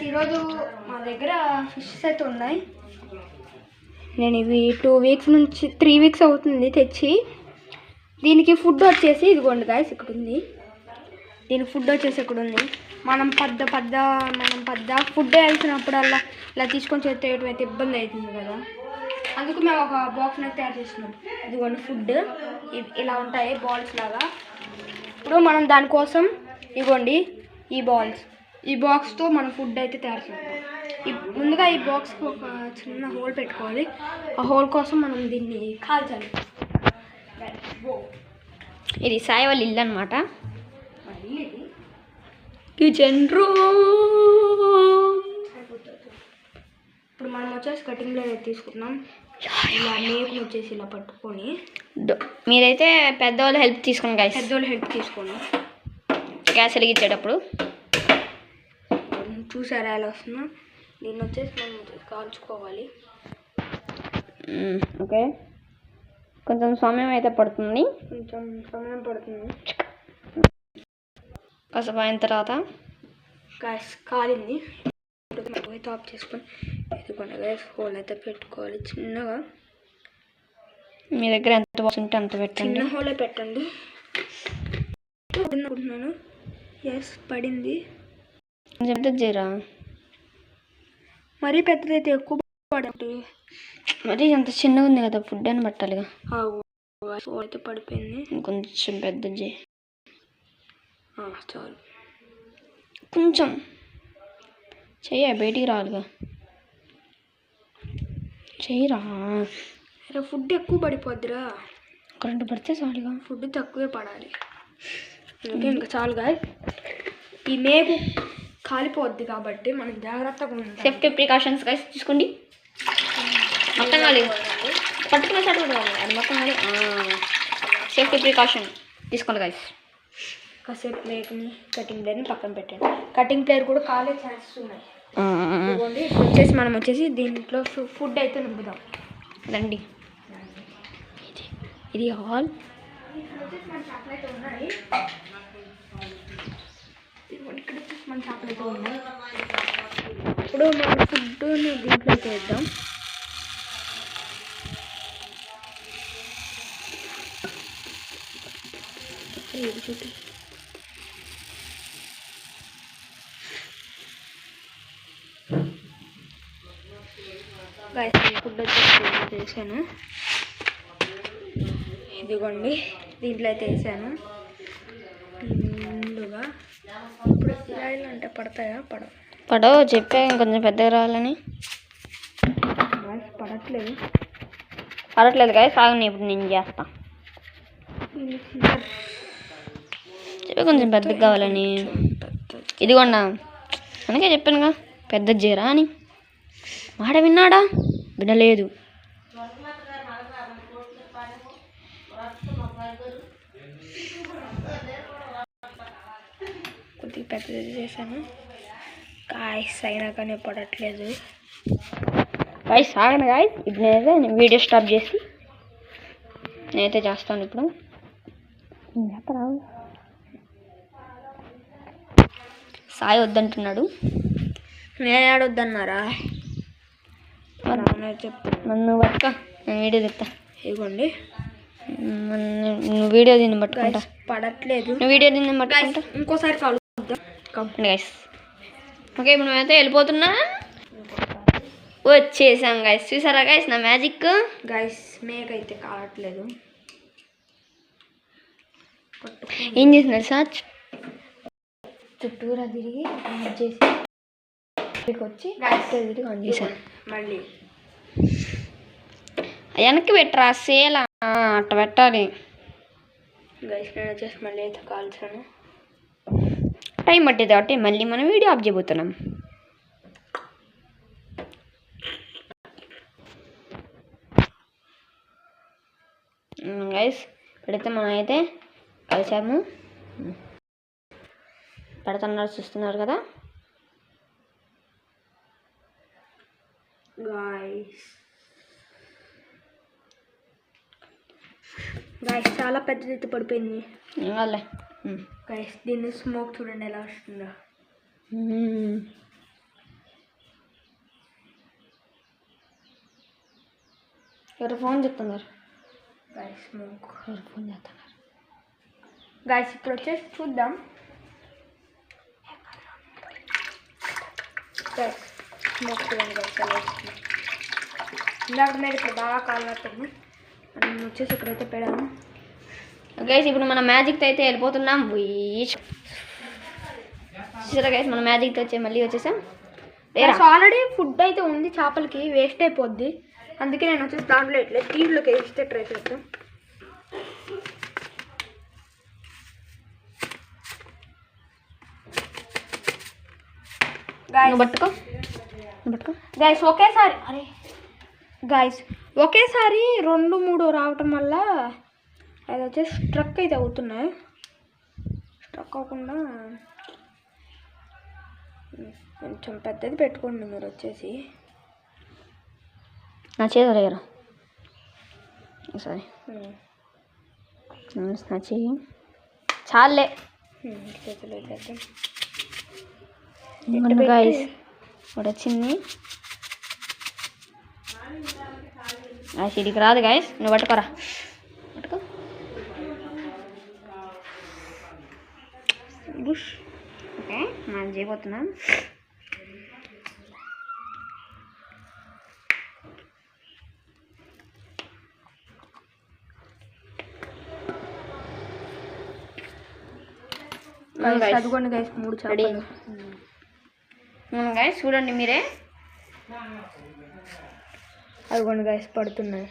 ఈరోజు మా దగ్గర ఫిషెస్ అయితే ఉన్నాయి. నేను ఇవి 2 వీక్స్ నుంచి 3 వీక్స్ అవుతుంది తెచ్చి. దీనికి ఫుడ్ వచ్చేసి ఇదిగోండి గాయస్, ఇక్కడ ఉంది. దీనికి ఫుడ్ వచ్చేసి ఇక్కడ ఉంది. మనం పెద్ద ఫుడ్ వేసినప్పుడల్లా ఇలా తీసుకొని చేసేయడం అయితే ఇబ్బంది అవుతుంది కదా, అందుకు మేము ఒక బాక్స్ అయితే తయారు చేస్తున్నాం. ఇదిగోండి ఫుడ్ ఇలా ఉంటాయి బాల్స్ లాగా. ఇప్పుడు మనం దానికోసం ఇదిగోండి ఈ బాక్స్తో మనం ఫుడ్ అయితే తయారు చేస్తాం. ముందుగా ఈ బాక్స్కి ఒక చిన్న హోల్ పెట్టుకోవాలి. ఆ హోల్ కోసం మనం దీన్ని కాల్చాలి. ఇది సాయి వాళ్ళ ఇల్లు అనమాట. Kitchen room. ఇప్పుడు మనం వచ్చేసి కటింగ్ ప్లేట్ అయితే తీసుకున్నాం. ఇలా మేకులు వచ్చేసి ఇలా పట్టుకొని, మీరైతే పెద్దవాళ్ళు హెల్ప్ తీసుకోండి గాయస్. పెద్దవాళ్ళు హెల్ప్ తీసుకోండి గ్యాస్ వెలిగించేటప్పుడు. చూసారా ఎలా వస్తుందో? దీన్ని వచ్చేసి మనం కాల్చుకోవాలి. ఓకే, కొంచెం సమయం అయితే పడుతుంది. కాసేపు అయిన తర్వాత గ్యాస్ కాలింది. అయితే ఆఫ్ చేసుకొని ఎదుగుండా గ్యాస్ హోల్ అయితే పెట్టుకోవాలి చిన్నగా. మీ దగ్గర ఎంత బాక్స్ ఉంటే అంత పెట్టండి. చిన్న హోలే పెట్టండి. అనుకుంటున్నాను. ఎస్, పడింది. కొంచెం జీరా మరీ పెద్దదైతే ఎక్కువ పడి, మరీ అంత చిన్నగా ఉంది కదా, ఫుడ్ అని పట్టాలిగా. అయితే పడిపోయింది. కొంచెం పెద్ద చాలు. కొంచెం చెయ్య బయటికి రావాలిగా. చెయ్యరా, ఫుడ్ ఎక్కువ పడిపోద్దిరా. కరెంటు పడితే చాలుగా. ఫుడ్ తక్కువే పడాలి. ఇంకా చాలుగా. ఈ మేకు కాలిపోద్ది కాబట్టి మనం జాగ్రత్తగా ఉండాలి. సేఫ్టీ ప్రికాషన్స్ గైస్ తీసుకోండి. మొత్తం కాలి పట్టుకునే సార్ కూడా అది మొత్తం కాలి. సేఫ్టీ ప్రికాషన్ తీసుకోండి గైస్. కాసేపు ప్లేట్ని కటింగ్ ప్లేట్ని పక్కన పెట్టండి. కటింగ్ ప్లేట్ కూడా కాలే ఛాన్సెస్ ఉన్నాయి. వచ్చేసి మనం దీంట్లో ఫుడ్ అయితే నింపుదాం రండి. ఇది హాల్. మన చేపలు అయితే ఉన్నాయి. ఇప్పుడు మన ఫుడ్ని దీంట్లో చేద్దాం. ఫుడ్ వచ్చేసి చేశాను. ఇదిగోండి దీంట్లో అయితే వేసాను ముందుగా. ఇప్పుడు రాయిలు అంటే పడతాయా? పడవు చెప్పే, కొంచెం పెద్దగా రావాలని. పడట్లేదు కదా, సాగు. ఇప్పుడు నేను చేస్తా చెప్పే, కొంచెం పెద్దగా కావాలని. ఇదిగోండా అందుకే చెప్పానుగా పెద్ద జీరా అని. మాట విన్నాడా? వినలేదు. కొద్దిగా పెద్దది చేశాను. గాయస్ అయినా కానీ పడట్లేదు. గాయస్ ఆగను గాయస్. ఇప్పుడు నేను వీడియో స్టాప్ చేసి నేనైతే చేస్తాను. ఇప్పుడు సాయి వద్దంటున్నాడు. నేను ఆడొద్దన్నారా? నన్ను పట్టుక, నేను వీడియో చెప్తా. ఇవ్వండి, నువ్వు వీడియో దీన్ని పట్టుకుంటా. పడట్లేదు. నువ్వు వీడియో దీన్ని పట్టుకుంటా. ఇంకోసారి కాదు గైస్. ఓకే, ఇప్పుడు మేమైతే వెళ్ళిపోతున్నా. వచ్చేసాం గైస్. చూసారా గైస్ నా మ్యాజిక్? గైస్ మేకైతే కావట్లేదు. ఏం చేసినారు సార్? చుట్టూరా తిరిగి చేసి వచ్చి తిరిగి ఆన్ చేశాను. మళ్ళీ వెనక్కి పెట్టరా సేలా, అట్ట పెట్టాలి. గైస్ నేను వచ్చేసి మళ్ళీ అయితే కాల్చాను. టైం పట్టేది కాబట్టి మళ్ళీ మనం వీడియో ఆఫ్ చేయబోతున్నాం. గైస్ ఇప్పుడైతే మనం అయితే కలిసాము. పెడుతున్నారు, చూస్తున్నారు కదా గాయస్. చాలా పెద్దదైతే పడిపోయింది. గైస్ దీన్ని స్మోక్ చూడండి ఎలా వస్తుందో. ఎవరు ఫోన్ చెప్తున్నారు? Guys smoke. ఎవరు ఫోన్ చేస్తున్నారు? గైస్ ఇప్పుడు వచ్చేసి చూద్దాం. గైస్ స్మోక్ చూడండి గైస్ ఎలా వస్తుంది. ఇందాక మీద ఇప్పుడు బాగా కాలుతుంది. మనం వచ్చేసి ఇక్కడైతే పెడదాం. గైస్ ఇప్పుడు మనం మ్యాజిక్తో అయితే వెళ్ళిపోతున్నాం. చూసారా గైస్ మనం మ్యాజిక్తో వచ్చి మళ్ళీ వచ్చేసాం. ఆల్రెడీ ఫుడ్ అయితే ఉంది చేపలకి, వేస్ట్ అయిపోద్ది. అందుకే నేను వచ్చేసి దాంట్లో ఇట్లా టీవీలోకి వేస్తే ట్రై చేద్దాం. నువ్వు పట్టుకో. గైస్ ఒకేసారి ఒకేసారి 2-3 రావటం వల్ల అది వచ్చేసి స్ట్రక్ అయితే అవుతున్నాయి. స్ట్రక్ అవ్వకుండా కొంచెం పెద్దది పెట్టుకోండి మీరు వచ్చేసి. నా చేతులు సారీ నా చెయ్యి చాలే చేతులు వెళ్ళేద్దాం. గైస్ ఇప్పుడు వచ్చింది. సిడికి రాదు గైస్, నువ్వు పట్టుకోరా. పట్టుకో. బుష్. ఓకే మనం చేయబోతున్నాం. అదిగోండి గైస్ 3 చేపలు. గైస్ చూడండి మీరే. అదిగోండి గైస్ పడుతున్నాయి.